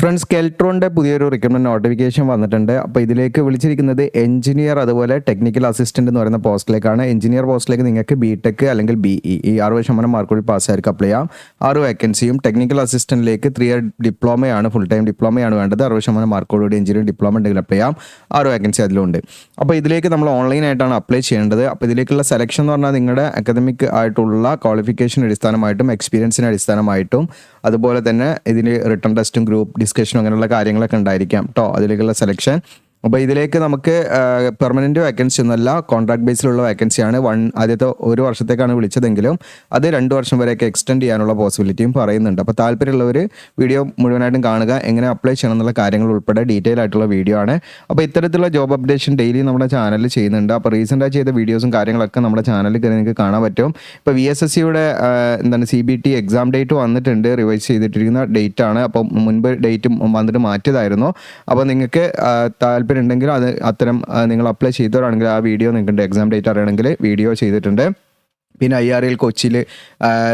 Friends, കെൽട്രോണിൻ്റെ പുതിയൊരു recruitment notification വന്നിട്ടുണ്ട്. അപ്പോൾ ഇതിലേക്ക് വിളിച്ചിരിക്കുന്നത് എഞ്ചിനീയർ അതുപോലെ ടെക്നിക്കൽ അസിസ്റ്റൻ്റ് എന്ന് പറയുന്ന പോസ്റ്റിലേക്കാണ്. എഞ്ചിനീയർ പോസ്റ്റിലേക്ക് നിങ്ങൾക്ക് ബിടെക് അല്ലെങ്കിൽ BE ഈ 60% മാർക്കോട് പാസ്സായിരിക്കും അപ്ലൈ ചെയ്യാം. 6 വേക്കൻസിയും. ടെക്നിക്കൽ അസിസ്റ്റൻറ്റിലേക്ക് 3 ഇയർ ഡിപ്ലോമയാണ്, ഫുൾ ടൈം ഡിപ്ലോമയാണ് വേണ്ടത്. 60% മാർക്കോടുകൂടി എഞ്ചിനീയറിംഗ് ഡിപ്ലോമ ഉണ്ടെങ്കിൽ അപ്ലൈ ചെയ്യാം. 6 വേക്കൻസി അതിലുണ്ട്. അപ്പോൾ ഇതിലേക്ക് നമ്മൾ ഓൺലൈനായിട്ടാണ് അപ്ലൈ ചെയ്യേണ്ടത്. അപ്പോൾ ഇതിലേക്കുള്ള സെലക്ഷൻ എന്ന് പറഞ്ഞാൽ നിങ്ങളുടെ അക്കാദമിക് ആയിട്ടുള്ള ക്വാളിഫിക്കേഷൻ അടിസ്ഥാനമായിട്ടും എക്സ്പീരിയൻസിന് അടിസ്ഥാനമായിട്ടും അതുപോലെ തന്നെ ഇതിന് റിട്ടൺ ടെസ്റ്റും ഗ്രൂപ്പ് ഡിസ്കഷനും അങ്ങനെയുള്ള കാര്യങ്ങളൊക്കെ ഉണ്ടായിരിക്കാം കേട്ടോ അതിലേക്കുള്ള സെലക്ഷൻ. അപ്പോൾ ഇതിലേക്ക് നമുക്ക് പെർമനൻറ്റ് വേക്കൻസി ഒന്നുമല്ല, കോൺട്രാക്ട് ബേസിലുള്ള വേക്കൻസിയാണ്. ആദ്യത്തെ 1 വർഷത്തേക്കാണ് വിളിച്ചതെങ്കിലും അത് 2 വർഷം വരെയൊക്കെ എക്സ്റ്റെൻഡ് ചെയ്യാനുള്ള പോസിബിലിറ്റിയും പറയുന്നുണ്ട്. അപ്പോൾ താല്പര്യമുള്ളവർ വീഡിയോ മുഴുവനായിട്ടും കാണുക. എങ്ങനെ അപ്ലൈ ചെയ്യണം എന്നുള്ള കാര്യങ്ങൾ ഉൾപ്പെടെ ഡീറ്റെയിൽ ആയിട്ടുള്ള വീഡിയോ ആണ്. അപ്പോൾ ഇത്തരത്തിലുള്ള ജോബ് അപ്ഡേഷൻ ഡെയിലി നമ്മുടെ ചാനലിൽ ചെയ്യുന്നുണ്ട്. അപ്പോൾ റീസെൻ്റായി ചെയ്ത വീഡിയോസും കാര്യങ്ങളൊക്കെ നമ്മുടെ ചാനലിൽ നിങ്ങൾക്ക് കാണാൻ പറ്റും. ഇപ്പോൾ VSSCയുടെ CBT എക്സാം ഡേറ്റ് വന്നിട്ടുണ്ട്, റിവൈസ് ചെയ്തിട്ടിരിക്കുന്ന ഡേറ്റ് ആണ്. അപ്പോൾ മുൻപ് ഡേറ്റ് വന്നിട്ട് മാറ്റിയതായിരുന്നു. അപ്പോൾ നിങ്ങൾക്ക് ഉണ്ടെങ്കിൽ അത് അത്തരം നിങ്ങൾ അപ്ലൈ ചെയ്തവരാണെങ്കിൽ ആ വീഡിയോ നിങ്ങൾക്ക് എക്സാം ഡേറ്റ് അറിയണമെങ്കിൽ വീഡിയോ ചെയ്തിട്ടുണ്ട്. പിന്നെ IRL കൊച്ചിയിൽ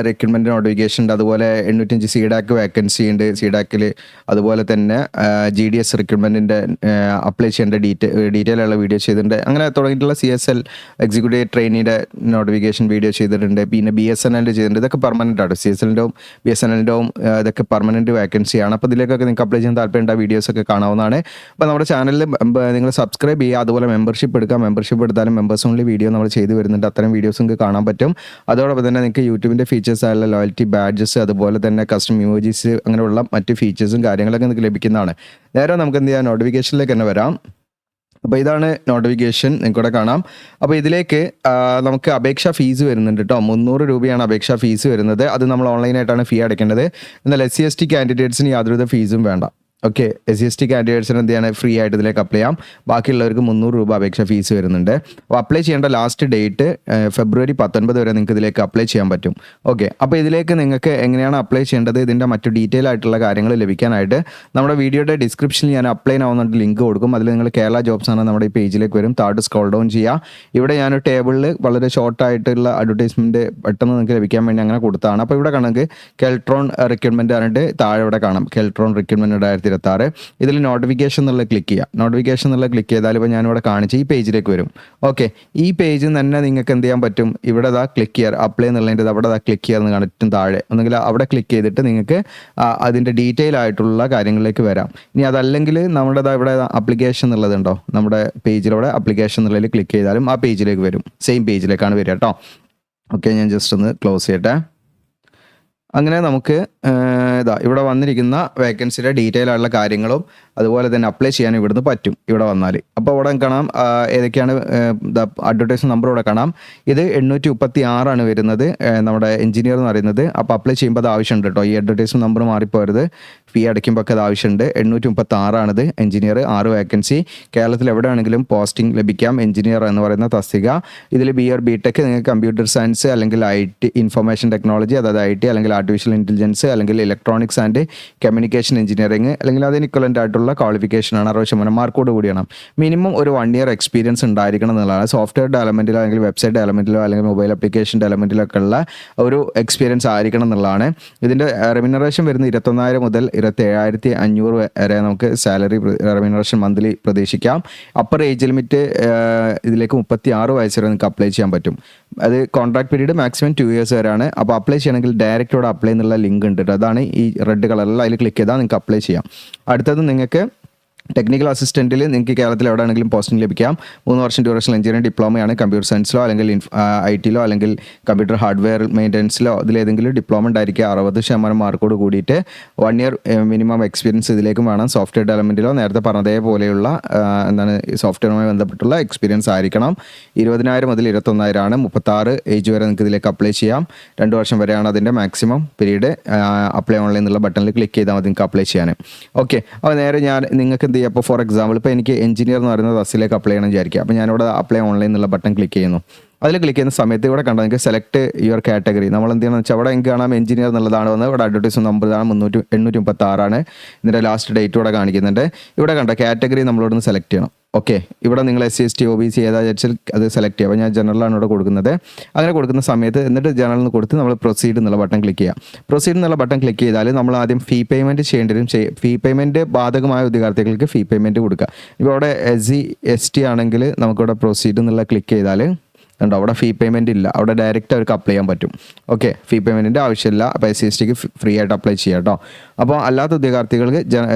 റിക്രൂട്ട്മെൻറ്റ് നോട്ടിഫിക്കേഷൻ ഉണ്ട്. അതുപോലെ 805 CDAC വേക്കൻസി ഉണ്ട് CDACൽ. അതുപോലെ തന്നെ GDS റിക്രൂട്ട്മെൻറ്റിൻ്റെ അപ്ലൈ ചെയ്യേണ്ട ഡീറ്റെയിൽ ഉള്ള വീഡിയോ ചെയ്തിട്ടുണ്ട്. അങ്ങനെ തുടങ്ങിയിട്ടുള്ള CSL എക്സിക്യൂട്ടീവ് ട്രെയിനിയുടെ നോട്ടിഫിക്കേഷൻ വീഡിയോ ചെയ്തിട്ടുണ്ട്. പിന്നെ BSNL ചെയ്തിട്ടുണ്ട്. ഇതൊക്കെ പെർമനൻ്റ് ആണ്. CSLൻ്റെയും BSNLൻ്റെയും ഇതൊക്കെ പെർമനൻറ്റ് വേക്കൻസിയാണ്. അപ്പോൾ ഇതിലേക്കൊക്കെ നിങ്ങൾക്ക് അപ്ലൈ ചെയ്യാൻ താല്പര്യമുണ്ട്. ആ വീഡിയോസൊക്കെ കാണാവുന്നതാണ്. അപ്പോൾ നമ്മുടെ ചാനലിൽ നിങ്ങൾ സബ്സ്ക്രൈബ് ചെയ്യുക. അതുപോലെ മെമ്പർഷിപ്പ് എടുക്കുക. മെമ്പർഷിപ്പ് എടുത്താലും മെമ്പേഴ്സ് ഓൺലി വീഡിയോ നമ്മൾ ചെയ്ത് വരുന്നുണ്ട്. അത്തരം വീഡിയോസ് നിങ്ങൾക്ക് കാണാൻ പറ്റും. അതോടൊപ്പം തന്നെ നിങ്ങൾക്ക് യൂട്യൂബിൻ്റെ ഫീച്ചേഴ്സ് ആയുള്ള ലോയൽറ്റി ബാഡ്ജസ് അതുപോലെ തന്നെ കസ്റ്റം ഇമോജീസ് അങ്ങനെയുള്ള മറ്റ് ഫീച്ചേഴ്സും കാര്യങ്ങളൊക്കെ നിങ്ങൾക്ക് ലഭിക്കുന്നതാണ്. നേരെ നമുക്ക് എന്ത് ചെയ്യാം, നോട്ടിഫിക്കേഷനിലേക്ക് തന്നെ വരാം. അപ്പോൾ ഇതാണ് നോട്ടിഫിക്കേഷൻ, നിങ്ങൾക്കിവിടെ കാണാം. അപ്പോൾ ഇതിലേക്ക് നമുക്ക് അപേക്ഷാ ഫീസ് വരുന്നുണ്ട് കേട്ടോ. 300 രൂപയാണ് അപേക്ഷാ ഫീസ് വരുന്നത്. അത് നമ്മൾ ഓൺലൈനായിട്ടാണ് ഫീ അടയ്ക്കേണ്ടത്. എന്നാൽ SC/ST കാൻഡിഡേറ്റ്സിന് യാതൊരുവിധ ഫീസും വേണ്ട. ഓക്കെ, SC/ST കാൻഡിഡേറ്റ്സിന് എന്ത് ചെയ്യണം, ഫ്രീ ആയിട്ട് ഇതിലേക്ക് അപ്ലൈ ചെയ്യാം. ബാക്കിയുള്ളവർക്ക് 300 രൂപ അപേക്ഷ ഫീസ് വരുന്നുണ്ട്. അപ്പോൾ അപ്ലൈ ചെയ്യേണ്ട ലാസ്റ്റ് ഡേറ്റ് ഫെബ്രുവരി 19 വരെ നിങ്ങൾക്ക് ഇതിലേക്ക് അപ്ലൈ ചെയ്യാൻ പറ്റും. ഓക്കെ, അപ്പോൾ ഇതിലേക്ക് നിങ്ങൾക്ക് എങ്ങനെയാണ് അപ്ലൈ ചെയ്യേണ്ടത്, ഇതിൻ്റെ മറ്റു ഡീറ്റെയിൽ ആയിട്ടുള്ള കാര്യങ്ങൾ ലഭിക്കാനായിട്ട് നമ്മുടെ വീഡിയോയുടെ ഡിസ്ക്രിപ്ഷനിൽ ഞാൻ അപ്ലൈ ആവുന്നുണ്ട് ലിങ്ക് കൊടുക്കും. അതിൽ നിങ്ങൾ കേരള ജോബ്സ് ആണ് നമ്മുടെ ഈ പേജിലേക്ക് വരും. താഴോട്ട് സ്ക്രോൾ ഡൗൺ ചെയ്യുക. ഇവിടെ ഞാനൊരു ടേബിളിൽ വളരെ ഷോർട്ടായിട്ടുള്ള അഡ്വർടൈസ്മെൻറ്റ് പെട്ടെന്ന് നിങ്ങൾക്ക് ലഭിക്കാൻ വേണ്ടി അങ്ങനെ കൊടുത്താണ്. അപ്പോൾ ഇവിടെ കണക്ക് കെൽട്രോൺ റിക്രൂട്ട്മെൻറ്റ് പറഞ്ഞിട്ട് താഴെ ഇവിടെ കാണാം കെൽട്രോൺ റിക്രൂട്ട്മെൻറ്റ് 2026. ഇതിൽ നോട്ടിഫിക്കേഷൻ എന്നുള്ള ക്ലിക്ക് ചെയ്യുക. നോട്ടിഫിക്കേഷൻ എന്നുള്ള ക്ലിക്ക് ചെയ്താൽ ഇപ്പോൾ ഞാനിവിടെ കാണിച്ച് ഈ പേജിലേക്ക് വരും. ഓക്കെ, ഈ പേജിൽ തന്നെ നിങ്ങൾക്ക് എന്ത് ചെയ്യാൻ പറ്റും, ഇവിടെ ക്ലിക്ക് ചെയ്യുക. അപ്ലൈ എന്നുള്ളതിൻ്റെ അവിടെ ക്ലിക്ക് ചെയ്യാമെന്ന് കാണിട്ടും താഴെ ഒന്നെങ്കിൽ അവിടെ ക്ലിക്ക് ചെയ്തിട്ട് നിങ്ങൾക്ക് അതിൻ്റെ ഡീറ്റെയിൽ ആയിട്ടുള്ള കാര്യങ്ങളിലേക്ക് വരാം. ഇനി അതല്ലെങ്കിൽ നമ്മുടെ ഇവിടെ അപ്ലിക്കേഷൻ എന്നുള്ളതുണ്ടോ, നമ്മുടെ പേജിലൂടെ അപ്ലിക്കേഷൻ എന്നുള്ളതിൽ ക്ലിക്ക് ചെയ്താലും ആ പേജിലേക്ക് വരും. സെയിം പേജിലേക്കാണ് വരിക കേട്ടോ. ഓക്കെ, ഞാൻ ജസ്റ്റ് ഒന്ന് ക്ലോസ് ചെയ്യട്ടെ. അങ്ങനെ നമുക്ക് ഇവിടെ വന്നിരിക്കുന്ന വേക്കൻസിയുടെ ഡീറ്റെയിൽ ആയിട്ടുള്ള കാര്യങ്ങളും അതുപോലെ തന്നെ അപ്ലൈ ചെയ്യാൻ ഇവിടുന്ന് പറ്റും ഇവിടെ വന്നാൽ. അപ്പോൾ ഇവിടെ കാണാം ഏതൊക്കെയാണ് അഡ്വർടൈസ്മെൻറ്റ് നമ്പർ ഇവിടെ കാണാം. ഇത് 836 വരുന്നത് നമ്മുടെ എഞ്ചിനീയർ എന്ന് പറയുന്നത്. അപ്പോൾ അപ്ലൈ ചെയ്യുമ്പോൾ അത് ആവശ്യമുണ്ട് കേട്ടോ. ഈ അഡ്വർടൈസ്മെൻറ്റ് നമ്പർ മാറിപ്പോരുത്. ഫീ അടയ്ക്കുമ്പോൾ ഒക്കെ അത് ആവശ്യമുണ്ട്. 836 എഞ്ചിനീയർ, 6 വേക്കൻസി. കേരളത്തിൽ എവിടെയാണെങ്കിലും പോസ്റ്റിംഗ് ലഭിക്കാം. എഞ്ചിനീയർ എന്ന് പറയുന്ന തസ്തിക. ഇതിൽ BR BTech നിങ്ങൾക്ക് കമ്പ്യൂട്ടർ സയൻസ് അല്ലെങ്കിൽ IT ഇൻഫർമേഷൻ ടെക്നോളജി, അതായത് IT അല്ലെങ്കിൽ ആർട്ടിഫിഷ്യൽ ഇൻ്റലിജൻസ് അല്ലെങ്കിൽ ഇലക്ട്രോണിക്സ് ആൻഡ് കമ്മ്യൂണിക്കേഷൻ എഞ്ചിനീയറിംഗ് അല്ലെങ്കിൽ അതിന് ഇക്വലൻ്റ് ആയിട്ടുള്ള ക്വാളിഫിക്കേഷനാണ്. 60% മാർക്കോട് കൂടിയാണ്. മിനിമം ഒരു 1 ഇയർ എക്സ്പീരിയൻസ് ഉണ്ടായിരിക്കണം എന്നുള്ളതാണ്. സോഫ്റ്റ്വെയർ ഡെവലപ്മെൻറ്റിലോ അല്ലെങ്കിൽ വെബ്സൈറ്റ് ഡെവലപ്മെൻറ്റിലോ അല്ലെങ്കിൽ മൊബൈൽ ആപ്ലിക്കേഷൻ ഡെവലപ്മെൻറ്റിലൊക്കെ ഉള്ള ഒരു എക്സ്പീരിയൻസ് ആയിരിക്കണം എന്നുള്ളതാണ്. ഇതിൻ്റെ റെമ്യൂണറേഷൻ വരുന്നത് 21,000 മുതൽ 27,500 വരെ നമുക്ക് സാലറി റെമ്യൂണറേഷൻ മന്ത്ലി പ്രതീക്ഷിക്കാം. അപ്പർ ഏജ് ലിമിറ്റ് ഇതിലേക്ക് 36 വയസ്സ് വരെ നിങ്ങൾക്ക് അപ്ലൈ ചെയ്യാൻ പറ്റും. അത് കോൺട്രാക്ട് പീരീഡ് മാക്സിമം 2 ഇയേഴ്സ് വരെയാണ്. അപ്പോൾ അപ്ലൈ ചെയ്യണമെങ്കിൽ ഡയറക്റ്റ് ഇവിടെ അപ്ലൈ എന്നുള്ള ലിങ്ക് ഉണ്ട്. അതാണ് ഈ റെഡ് കളറിൽ, അതിൽ ക്ലിക്ക് ചെയ്താൽ നിങ്ങൾക്ക് അപ്ലൈ ചെയ്യാം. അടുത്തത് നിങ്ങൾക്ക് ടെക്നിക്കൽ അസിസ്റ്റൻറ്റിൽ നിങ്ങൾക്ക് കേരളത്തിൽ എവിടെയാണെങ്കിലും പോസ്റ്റിംഗ് ലഭിക്കാം. 3 വർഷം ഡ്യൂറേഷൻ എഞ്ചിനീയറിംഗ് ഡിപ്ലോമയാണ്. കമ്പ്യൂട്ടർ സയൻസിലോ അല്ലെങ്കിൽ IT-ലോ അല്ലെങ്കിൽ കമ്പ്യൂട്ടർ ഹാർഡ്വെയർ മെയിൻ്റനൻസിലോ ഇതിലേതെങ്കിലും ഡിപ്ലോമ ഉണ്ടായിരിക്കുക. 60% മാർക്കോട് കൂടിയിട്ട് 1 ഇയർ മിനിമം എക്സ്പീരിയൻസ് ഇതിലേക്കും വേണം. സോഫ്റ്റ്വെയർ ഡെവലപ്മെൻറ്റിലോ നേരത്തെ പറഞ്ഞതേപോലെയുള്ള സോഫ്റ്റ്വെയറുമായി ബന്ധപ്പെട്ടുള്ള എക്സ്പീരിയൻസ് ആയിരിക്കണം. 20,000 മുതൽ 21,000 36 ഏജ് വരെ നിങ്ങൾക്ക് ഇതിലേക്ക് അപ്ലൈ ചെയ്യാം. 2 വർഷം വരെയാണ് അതിൻ്റെ മാക്സിമം പീരീഡ്. അപ്ലൈ ഓൺലൈൻ എന്നുള്ള ബട്ടണിൽ ക്ലിക്ക് ചെയ്താൽ മതി നിങ്ങൾക്ക് അപ്ലൈ ചെയ്യാൻ. ഓക്കെ, അപ്പോൾ നേരെ നിങ്ങൾക്ക് അപ്പോൾ ഫോർ എക്സാമ്പിൾ ഇപ്പോൾ എനിക്ക് എഞ്ചിനീയർ എന്ന് പറയുന്നത് ബസ്സിലേക്ക് അപ്ലൈ ചെയ്യണം വിചാരിക്കുക. അപ്പോൾ ഞാനിവിടെ അപ്ലൈ ഓൺലൈൻ എന്നുള്ള ബട്ടൺ ക്ലിക്ക് ചെയ്യുന്നു. അതിൽ ക്ലിക്ക് ചെയ്യുന്ന സമയത്ത് ഇവിടെ കണ്ടോ നിങ്ങൾക്ക് സെലക്ട് യുവർ കാറ്റഗറി. നമ്മൾ എന്ത് ചെയ്യണമെന്ന് വെച്ചാൽ അവിടെ എനിക്ക് കാണാം എഞ്ചിനീയർ എന്നുള്ളതാണ് വന്നത്. ഇവിടെ അഡ്വർടൈസ്മെന്റ് നമ്പർ ഇതാണ് 836 ഇതിൻ്റെ ലാസ്റ്റ് ഡേറ്റ് ഇവിടെ കാണിക്കുന്നുണ്ട്. ഇവിടെ കണ്ടോ കാറ്റഗറി നമ്മളോട് ഒന്ന് സെലക്ട് ചെയ്യണം. ഓക്കെ, ഇവിടെ നിങ്ങൾ SC/ST OBC ഏതാ വെച്ചാൽ അത് സെലക്ട് ചെയ്യുക. അപ്പോൾ ഞാൻ ജനറലാണ് ഇവിടെ കൊടുക്കുന്നത്. അങ്ങനെ കൊടുക്കുന്ന സമയത്ത് എന്നിട്ട് ജനറൽ എന്ന് കൊടുത്ത് നമ്മൾ പ്രൊസീഡ് എന്നുള്ള ബട്ടൺ ക്ലിക്ക് ചെയ്യുക. പ്രൊസീഡ് എന്നുള്ള ബട്ടൺ ക്ലിക്ക് ചെയ്താൽ നമ്മൾ ആദ്യം ഫീ പേയ്മെൻറ്റ് ചെയ്യേണ്ടി വരും. ഫീ പേയ്മെൻറ്റ് ബാധകമായ ഉദ്യോഗാർത്ഥികൾക്ക് ഫീ പേയ്മെൻറ്റ് കൊടുക്കുക. ഇപ്പോൾ അവിടെ SC/ST ആണെങ്കിൽ നമുക്കിവിടെ പ്രൊസീഡ് എന്നുള്ള ക്ലിക്ക് ചെയ്താൽ ഉണ്ടോ അവിടെ ഫീ പേയ്മെൻറ്റ് ഇല്ല. അവിടെ ഡയറക്റ്റ് അവർക്ക് അപ്ലൈ ചെയ്യാൻ പറ്റും. ഓക്കെ, ഫീ പേയ്മെൻറ്റിൻ്റെ ആവശ്യമില്ല. അപ്പോൾ SC/STക്ക് ഫ്രീ ആയിട്ട് അപ്ലൈ ചെയ്യാം കേട്ടോ. അപ്പോൾ അല്ലാത്ത ഉദ്യോഗാർത്ഥികൾക്ക്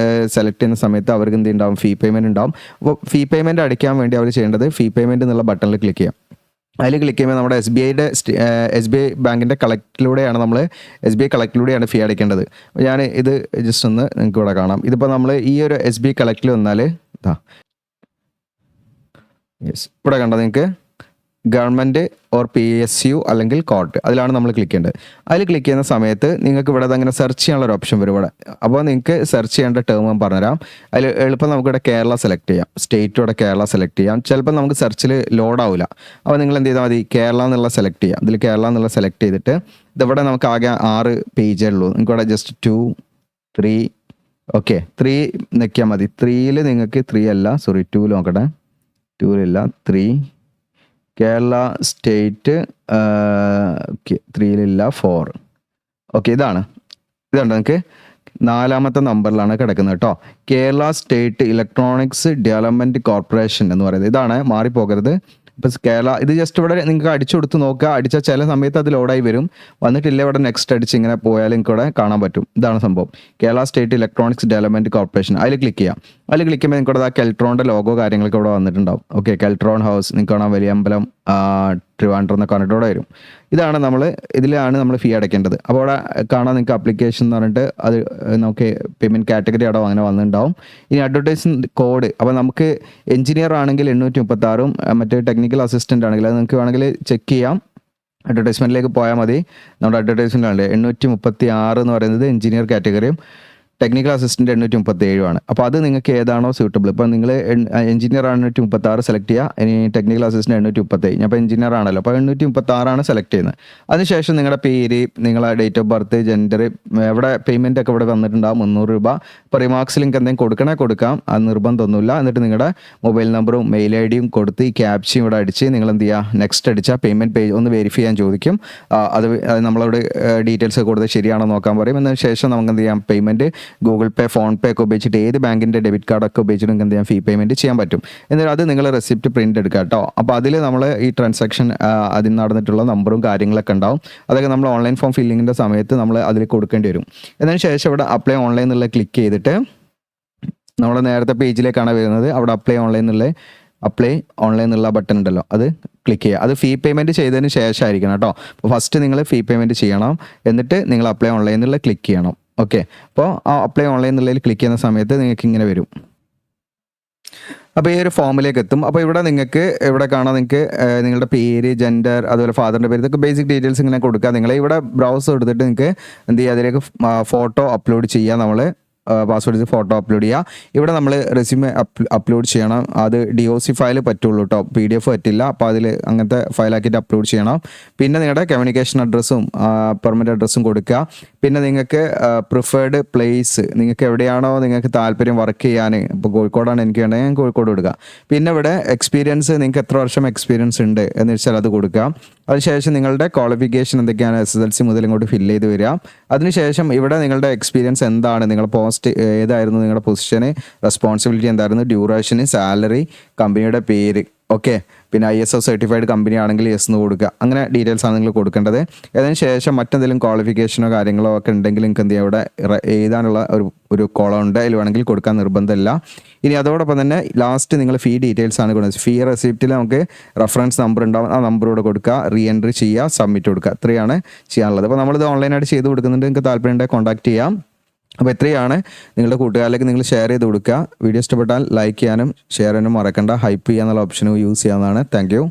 സെലക്ട് ചെയ്യുന്ന സമയത്ത് അവർക്ക് എന്ത് ഉണ്ടാവും, ഫീ പേയ്മെൻറ്റ് ഉണ്ടാവും. അപ്പോൾ ഫീ പേയ്മെൻറ്റ് അടിക്കാൻ വേണ്ടി അവർ ചെയ്യേണ്ടത് ഫീ പേയ്മെൻറ്റ് എന്നുള്ള ബട്ടണിൽ ക്ലിക്ക് ചെയ്യാം. അതിൽ ക്ലിക്ക് ചെയ്യുമ്പോൾ നമ്മുടെ SBI ബാങ്കിൻ്റെ കളക്റ്റിലൂടെയാണ് കളക്റ്റിലൂടെയാണ് ഫീ അടയ്ക്കേണ്ടത്. ഞാൻ ഇത് ജസ്റ്റ് ഒന്ന് നിങ്ങൾക്ക് ഇവിടെ കാണാം. ഇതിപ്പോൾ നമ്മൾ ഈ ഒരു SBI കളക്റ്റിൽ വന്നാൽ ഇവിടെ കണ്ടോ നിങ്ങൾക്ക് ഗവൺമെൻറ് ഓർ PSU അല്ലെങ്കിൽ കോർട്ട്, അതിലാണ് നമ്മൾ ക്ലിക്ക് ചെയ്യേണ്ടത്. അതിൽ ക്ലിക്ക് ചെയ്യുന്ന സമയത്ത് നിങ്ങൾക്ക് ഇവിടെ അങ്ങനെ സെർച്ച് ചെയ്യാനുള്ള ഒരു ഓപ്ഷൻ വരും ഇവിടെ. അപ്പോൾ നിങ്ങൾക്ക് സെർച്ച് ചെയ്യേണ്ട ടേം ഞാൻ പറഞ്ഞുതരാം. അതിൽ എളുപ്പം നമുക്കിവിടെ കേരള സെലക്ട് ചെയ്യാം, സ്റ്റേറ്റ് ഇവിടെ കേരള സെലക്ട് ചെയ്യാം. ചിലപ്പോൾ നമുക്ക് സെർച്ചിൽ ലോഡ് ആവില്ല. അപ്പോൾ നിങ്ങൾ എന്ത് ചെയ്താൽ മതി, കേരള എന്നുള്ള സെലക്ട് ചെയ്യാം. ഇതിൽ കേരള എന്നുള്ള സെലക്ട് ചെയ്തിട്ട് ഇതിവിടെ നമുക്ക് ആകെ 6 പേജേ ഉള്ളൂ. നിങ്ങൾക്കിവിടെ ജസ്റ്റ് 2, 3 ഓക്കെ 3 നിൽക്കിയാൽ മതി. 3ൽ നിങ്ങൾക്ക് 3 അല്ല, സോറി 2 നോക്കട്ടെ, 2ലില്ല 3 കേരള സ്റ്റേറ്റ്, ഓക്കെ 3ലില്ല 4. ഓക്കെ ഇതുണ്ട് നിങ്ങൾക്ക് 4ാമത്തെ നമ്പറിലാണ് കിടക്കുന്നത് കേട്ടോ. Kerala state electronics development corporation എന്ന് പറയുന്നത് ഇതാണ്, മാറിപ്പോകരുത്. ഇപ്പോൾ കേരള ഇത് ജസ്റ്റ് ഇവിടെ നിങ്ങൾക്ക് അടിച്ചു കൊടുത്ത് നോക്കുക. അടിച്ചാൽ ചില സമയത്ത് അത് ലോഡായി വരും. വന്നിട്ടില്ല ഇവിടെ നെക്സ്റ്റ് അടിച്ച് ഇങ്ങനെ പോയാൽ നിങ്ങൾക്ക് ഇവിടെ കാണാൻ പറ്റും. ഇതാണ് സംഭവം, Kerala state electronics development corporation. അതിൽ ക്ലിക്ക് ചെയ്യാം. അതിൽ ക്ലിക്ക് ചെയ്യുമ്പോൾ നിങ്ങൾക്ക് ഇവിടെ കെൽട്രോണിൻ്റെ ലോഗോ കാര്യങ്ങളൊക്കെ ഇവിടെ വന്നിട്ടുണ്ടാവും. ഓക്കെ, കെൽട്രോൺ ഹൗസ് നിങ്ങൾക്ക് കാണാം, വലിയമ്പലം ട്രിവാൻഡ്രം എന്നൊക്കെ പറഞ്ഞിട്ട് ഇവിടെ വരും. ഇതിലാണ് നമ്മൾ ഫീ അടയ്ക്കേണ്ടത്. അപ്പോൾ അവിടെ കാണാൻ നിങ്ങൾക്ക് ആപ്ലിക്കേഷൻ എന്ന് പറഞ്ഞിട്ട് അത് നമുക്ക് പേയ്മെൻറ്റ് കാറ്റഗറി അവിടെ അങ്ങനെ വന്നിട്ടുണ്ടാവും. ഇനി അഡ്വർടൈസ്മെൻറ്റ് കോഡ്, അപ്പോൾ നമുക്ക് എഞ്ചിനീയർ ആണെങ്കിൽ 836, മറ്റേ ടെക്നിക്കൽ അസിസ്റ്റൻ്റ് ആണെങ്കിൽ അത് നിങ്ങൾക്ക് വേണമെങ്കിൽ ചെക്ക് ചെയ്യാം. അഡ്വർടൈസ്മെൻറ്റിലേക്ക് പോയാൽ മതി. നമ്മുടെ അഡ്വർടൈസ്മെൻ്റ് ആണ് 836 എന്ന് പറയുന്നത് എഞ്ചിനീയർ കാറ്റഗറിയും ടെക്നിക്കൽ അസിസ്റ്റൻ്റ് 837 അപ്പോൾ അത് നിങ്ങൾക്ക് ഏതാണോ സ്യൂട്ടബിൾ. ഇപ്പോൾ നിങ്ങൾ എഞ്ചിനീയർ ആണ് 836 സെലക്ട് ചെയ്യുക. ഇനി ടെക്നിക്കൽ അസിസ്റ്റൻ്റ് 837. ഞാൻ ഇപ്പോൾ എഞ്ചിനീയർ ആണല്ലോ, അപ്പോൾ 836 സെലക്ട് ചെയ്യുന്നത്. അതിനുശേഷം നിങ്ങളുടെ പേര്, നിങ്ങളെ ഡേറ്റ് ഓഫ് ബർത്ത്, ജെൻഡർ, എവിടെ പേയ്മെൻ്റ് ഒക്കെ ഇവിടെ വന്നിട്ടുണ്ടാകും 300 രൂപ. ഇപ്പോൾ റിമാർക്സ് ലിങ്ക് എന്തെങ്കിലും കൊടുക്കാം, അത് നിർബന്ധമൊന്നുമില്ല. എന്നിട്ട് നിങ്ങളുടെ മൊബൈൽ നമ്പറും മെയിൽ IDയും കൊടുത്ത് ഈ ക്യാപ്ചയും ഇവിടെ അടിച്ച് നിങ്ങൾ എന്ത് ചെയ്യുക, നെക്സ്റ്റ് അടിച്ചാൽ പേയ്മെൻറ്റ് പേജ് ഒന്ന് വെരിഫൈ ചെയ്യാൻ ചോദിക്കും. അത് നമ്മളോട് ഡീറ്റെയിൽസ് കൊടുത്ത് ശരിയാണോ നോക്കാൻ പറയും. എന്നതിന് ശേഷം നമുക്ക് എന്ത് ചെയ്യാം, പേയ്മെൻറ്റ് ഗൂഗിൾ പേ, ഫോൺ പേ ഒക്കെ ഉപയോഗിച്ചിട്ട് ഏത് ബാങ്കിൻ്റെ ഡെബിറ്റ് കാർഡൊക്കെ ഉപയോഗിച്ചിട്ട് നിങ്ങൾക്ക് എന്ത് ചെയ്യാം, ഫീ പേയ്മെൻറ്റ് ചെയ്യാൻ പറ്റും. എന്നിട്ട് അത് നിങ്ങൾ റെസിപ്റ്റ് പ്രിൻ്റ് എടുക്കുക കേട്ടോ. അപ്പോൾ അതിൽ നമ്മൾ ഈ ട്രാൻസാക്ഷൻ അതിൽ നടന്നിട്ടുള്ള നമ്പറും കാര്യങ്ങളൊക്കെ ഉണ്ടാവും. അതൊക്കെ നമ്മൾ ഓൺലൈൻ ഫോം ഫില്ലിങ്ങിൻ്റെ സമയത്ത് നമ്മൾ അതിൽ കൊടുക്കേണ്ടി വരും. എന്നതിന് ശേഷം ഇവിടെ അപ്ലൈ ഓൺലൈൻ എന്നുള്ള ക്ലിക്ക് ചെയ്തിട്ട് നമ്മൾ നേരത്തെ പേജിലേക്കാണ് വരുന്നത്. അവിടെ അപ്ലൈ ഓൺലൈൻ എന്നുള്ള ബട്ടൺ ഉണ്ടല്ലോ, അത് ക്ലിക്ക് ചെയ്യുക. അത് ഫീ പേയ്മെൻറ്റ് ചെയ്തതിന് ശേഷമായിരിക്കണം കേട്ടോ. അപ്പോൾ ഫസ്റ്റ് നിങ്ങൾ ഫീ പേയ്മെൻറ്റ് ചെയ്യണം, എന്നിട്ട് നിങ്ങൾ അപ്ലൈ ഓൺലൈൻ എന്നുള്ള ക്ലിക്ക് ചെയ്യണം. ഓക്കെ, അപ്പോൾ ആ അപ്ലൈ ഓൺലൈൻ എന്നുള്ളതിൽ ക്ലിക്ക് ചെയ്യുന്ന സമയത്ത് നിങ്ങൾക്ക് ഇങ്ങനെ വരും. അപ്പോൾ ഈ ഒരു ഫോമിലേക്ക് എത്തും. അപ്പോൾ ഇവിടെ നിങ്ങൾക്ക് ഇവിടെ കാണാം, നിങ്ങൾക്ക് നിങ്ങളുടെ പേര്, ജെൻഡർ, അതുപോലെ ഫാദറിൻ്റെ പേര്, ഇതൊക്കെ ബേസിക് ഡീറ്റെയിൽസ് ഇങ്ങനെ കൊടുക്കുക. നിങ്ങൾ ഇവിടെ ബ്രൗസ് എടുത്തിട്ട് നിങ്ങൾക്ക് എന്ത് ചെയ്യുക, അതിലേക്ക് ഫോട്ടോ അപ്ലോഡ് ചെയ്യുക. നമ്മൾ പാസ്വേഡ് ചെയ്ത് ഫോട്ടോ അപ്ലോഡ് ചെയ്യുക. ഇവിടെ നമ്മൾ റെസ്യൂമെ അപ്ലോഡ് ചെയ്യണം. അത് DOC ഫയൽ പറ്റുള്ളൂ കേട്ടോ, PDF പറ്റില്ല. അപ്പോൾ അതിൽ അങ്ങനത്തെ ഫയലാക്കിയിട്ട് അപ്ലോഡ് ചെയ്യണം. പിന്നെ നിങ്ങളുടെ കമ്മ്യൂണിക്കേഷൻ അഡ്രസ്സും പെർമനൻറ്റ് അഡ്രസ്സും കൊടുക്കുക. പിന്നെ നിങ്ങൾക്ക് പ്രിഫേർഡ് പ്ലേസ്, നിങ്ങൾക്ക് എവിടെയാണോ നിങ്ങൾക്ക് താല്പര്യം വർക്ക് ചെയ്യാൻ, ഇപ്പോൾ കോഴിക്കോടാണ് എനിക്ക് വേണ്ടത്, ഞാൻ കോഴിക്കോട് കൊടുക്കുക. പിന്നെ ഇവിടെ എക്സ്പീരിയൻസ്, നിങ്ങൾക്ക് എത്ര വർഷം എക്സ്പീരിയൻസ് ഉണ്ട് എന്ന് വെച്ചാൽ അത് കൊടുക്കുക. അതിനുശേഷം നിങ്ങളുടെ ക്വാളിഫിക്കേഷൻ എന്തൊക്കെയാണ്, SSLC മുതൽ ഇങ്ങോട്ട് ഫില്ല് ചെയ്ത് വരിക. അതിനുശേഷം ഇവിടെ നിങ്ങളുടെ എക്സ്പീരിയൻസ് എന്താണ്, നിങ്ങളുടെ പോസ്റ്റ് ഏതായിരുന്നു, നിങ്ങളുടെ പൊസിഷന്, റെസ്പോൺസിബിലിറ്റി എന്തായിരുന്നു, ഡ്യൂറേഷന്, സാലറി, കമ്പനിയുടെ പേര്. ഓക്കെ, പിന്നെ ISO സർട്ടിഫൈഡ് കമ്പനി ആണെങ്കിൽ യെസ് എന്ന് കൊടുക്കുക. അങ്ങനെ ഡീറ്റെയിൽസ് ആണ് നിങ്ങൾ കൊടുക്കേണ്ടത്. അതിന് ശേഷം മറ്റെന്തെങ്കിലും ക്വാളിഫിക്കേഷനോ കാര്യങ്ങളോ ഒക്കെ ഉണ്ടെങ്കിൽ നിങ്ങൾക്ക് എന്ത് ചെയ്യാം, ഇവിടെ എഴുതാനുള്ള ഒരു കോളം ഉണ്ട്, അതിൽ വേണമെങ്കിൽ കൊടുക്കാൻ നിർബന്ധമില്ല. ഇനി അതോടൊപ്പം തന്നെ ലാസ്റ്റ് നിങ്ങൾ ഫീ ഡീറ്റെയിൽസ് ആണ് കൊടുക്കുന്നത്. ഫീ റെസിപ്റ്റിൽ നമുക്ക് റെഫറൻസ് നമ്പർ ഉണ്ടാവും, ആ നമ്പർ കൂടെ കൊടുക്കുക, റീഎൻട്രി ചെയ്യുക, സബ്മിറ്റ് കൊടുക്കുക. ഇത്രയാണ് ചെയ്യാനുള്ളത്. അപ്പോൾ നമ്മളിത് ഓൺലൈനായിട്ട് ചെയ്ത് കൊടുക്കുന്നുണ്ട്, നിങ്ങൾക്ക് താല്പര്യം ഉണ്ടെങ്കിൽ കോൺടാക്ട് ചെയ്യാം. അപ്പോൾ ഇത്രയാണ്. നിങ്ങളുടെ കൂട്ടുകാരിലേക്ക് നിങ്ങൾ ഷെയർ ചെയ്ത് കൊടുക്കുക. വീഡിയോ ഇഷ്ടപ്പെട്ടാൽ ലൈക്ക് ചെയ്യാനും ഷെയർ ചെയ്യാനും മറക്കണ്ട. ഹൈപ്പ് ചെയ്യാന്നുള്ള ഓപ്ഷനും യൂസ് ചെയ്യാവുന്നതാണ്. Thank you.